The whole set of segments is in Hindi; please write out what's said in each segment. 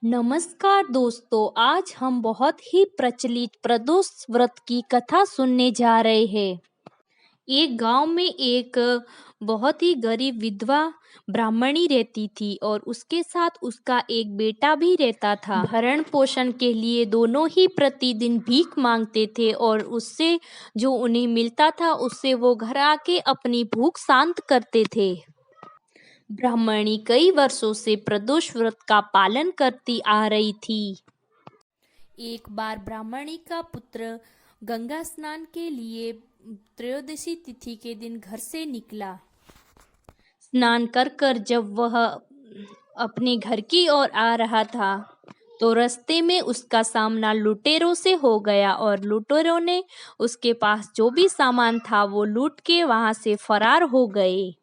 नमस्कार दोस्तों, आज हम बहुत ही प्रचलित प्रदोष व्रत की कथा सुनने जा रहे हैं। एक गांव में एक बहुत ही गरीब विधवा ब्राह्मणी रहती थी और उसके साथ उसका एक बेटा भी रहता था। भरण पोषण के लिए दोनों ही प्रतिदिन भीख मांगते थे और उससे जो उन्हें मिलता था उससे वो घर आके अपनी भूख शांत करते थे। ब्राह्मणी कई वर्षों से प्रदोष व्रत का पालन करती आ रही थी। एक बार ब्राह्मणी का पुत्र गंगा स्नान के लिए त्रयोदशी तिथि के दिन घर से निकला। स्नान कर जब वह अपने घर की ओर आ रहा था तो रास्ते में उसका सामना लुटेरों से हो गया और लुटेरों ने उसके पास जो भी सामान था वो लूट के वहां से फरार हो गए।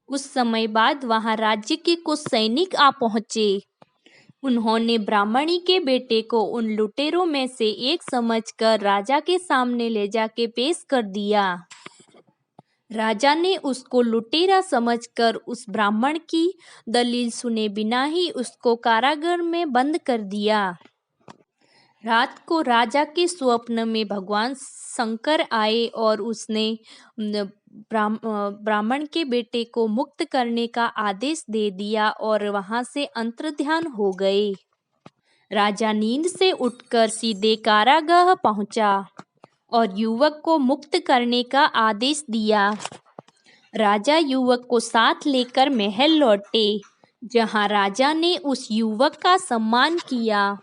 कुछ समय बाद वहां राज्य के कुछ सैनिक आ पहुंचे। उन्होंने ब्राह्मणी के बेटे को उन लुटेरों में से एक समझकर राजा के सामने ले जाके पेश कर दिया। राजा ने उसको लुटेरा समझकर उस ब्राह्मण की दलील सुने बिना ही उसको कारागार में बंद कर दिया। रात को राजा के स्वप्न में भगवान शंकर आए और उसने ब्राह्मण के बेटे को मुक्त करने का आदेश दे दिया और वहां से अंतर्ध्यान हो गए। राजा नींद से उठकर सीधे कारागार पहुंचा और युवक को मुक्त करने का आदेश दिया। राजा युवक को साथ लेकर महल लौटे, जहां राजा ने उस युवक का सम्मान किया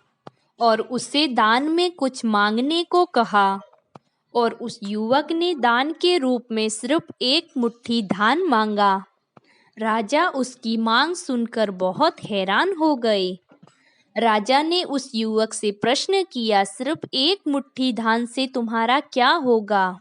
और उसे दान में कुछ मांगने को कहा और उस युवक ने दान के रूप में सिर्फ एक मुट्ठी धान मांगा। राजा उसकी मांग सुनकर बहुत हैरान हो गए। राजा ने उस युवक से प्रश्न किया, सिर्फ एक मुट्ठी धान से तुम्हारा क्या होगा?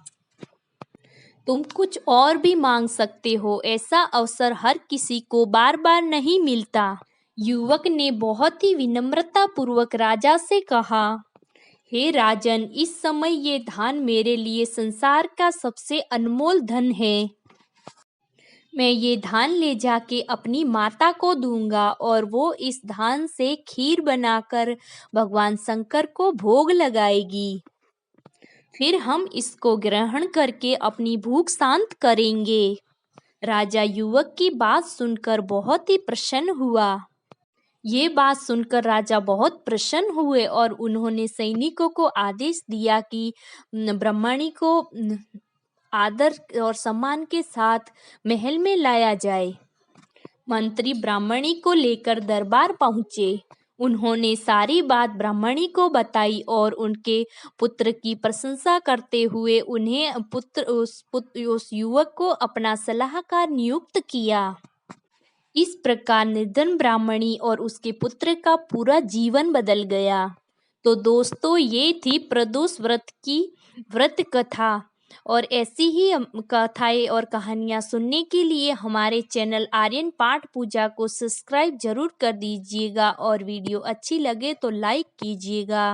तुम कुछ और भी मांग सकते हो, ऐसा अवसर हर किसी को बार बार नहीं मिलता। युवक ने बहुत ही विनम्रता पूर्वक राजा से कहा, हे राजन, इस समय ये धान मेरे लिए संसार का सबसे अनमोल धन है। मैं ये धान ले जाके अपनी माता को दूंगा और वो इस धान से खीर बनाकर भगवान शंकर को भोग लगाएगी। फिर हम इसको ग्रहण करके अपनी भूख शांत करेंगे। राजा युवक की बात सुनकर बहुत ही प्रसन्न हुआ। ये बात सुनकर राजा बहुत प्रसन्न हुए और उन्होंने सैनिकों को आदेश दिया कि ब्राह्मणी को आदर और सम्मान के साथ महल में लाया जाए। मंत्री ब्राह्मणी को लेकर दरबार पहुंचे। उन्होंने सारी बात ब्राह्मणी को बताई और उनके पुत्र की प्रशंसा करते हुए उन्हें उस युवक को अपना सलाहकार नियुक्त किया। इस प्रकार निर्धन ब्राह्मणी और उसके पुत्र का पूरा जीवन बदल गया। तो दोस्तों, ये थी प्रदोष व्रत की व्रत कथा और ऐसी ही कथाएं और कहानियां सुनने के लिए हमारे चैनल आर्यन पाठ पूजा को सब्सक्राइब जरूर कर दीजिएगा और वीडियो अच्छी लगे तो लाइक कीजिएगा।